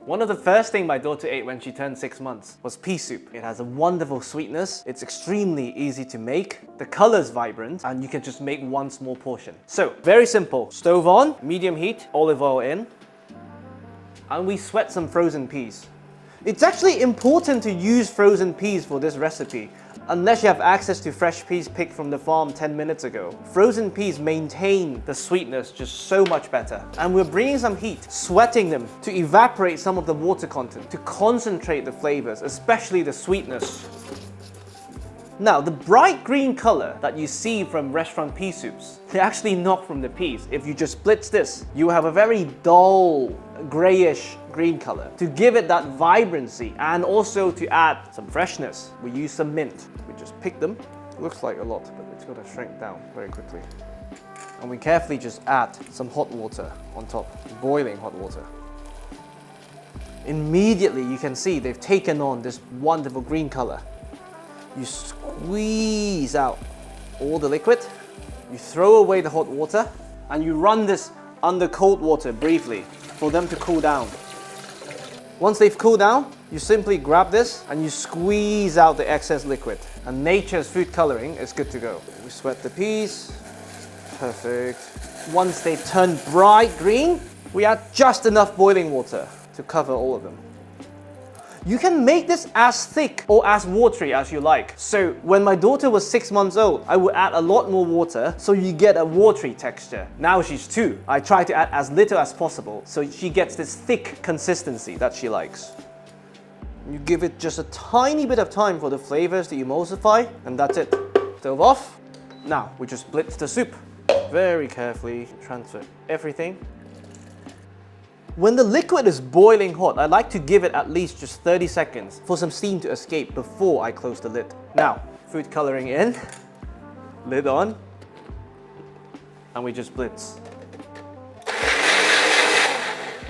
One of the first things my daughter ate when she turned 6 months was pea soup. It has a wonderful sweetness, it's extremely easy to make, the color's vibrant, and you can just make one small portion. So, very simple. Stove on, medium heat, olive oil in, and we sweat some frozen peas. It's actually important to use frozen peas for this recipe, unless you have access to fresh peas picked from the farm 10 minutes ago. Frozen peas maintain the sweetness just so much better. And we're bringing some heat, sweating them to evaporate some of the water content, to concentrate the flavors, especially the sweetness. Now, the bright green color that you see from restaurant pea soups, they're actually not from the peas. If you just blitz this, you have a very dull, grayish green color. To give it that vibrancy and also to add some freshness, we use some mint. We just pick them. It looks like a lot, but it's going to shrink down very quickly. And we carefully just add some hot water on top, boiling hot water. Immediately you can see they've taken on this wonderful green color. You squeeze out all the liquid, you throw away the hot water, and you run this under cold water briefly for them to cool down. Once they've cooled down, you simply grab this and you squeeze out the excess liquid. And nature's food coloring is good to go. We sweat the peas. Perfect. Once they turn bright green, we add just enough boiling water to cover all of them. You can make this as thick or as watery as you like. So when my daughter was 6 months old, I would add a lot more water so you get a watery texture. Now she's 2. I try to add as little as possible so she gets this thick consistency that she likes. You give it just a tiny bit of time for the flavors to emulsify, and that's it. Stove off. Now we just blitz the soup. Very carefully transfer everything. When the liquid is boiling hot, I like to give it at least just 30 seconds for some steam to escape before I close the lid. Now, food coloring in, lid on, and we just blitz.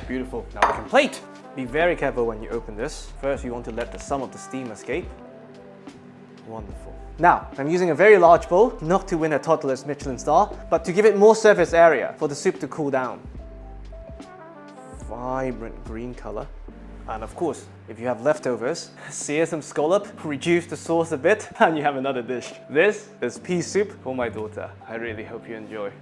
Beautiful. Now we can plate. Be very careful when you open this. First, you want to let some of the steam escape. Wonderful. Now, I'm using a very large bowl, not to win a Toddler's Michelin star, but to give it more surface area for the soup to cool down. Vibrant green color. And of course, if you have leftovers, sear some scallop, reduce the sauce a bit, and you have another dish. This is pea soup for my daughter. I really hope you enjoy.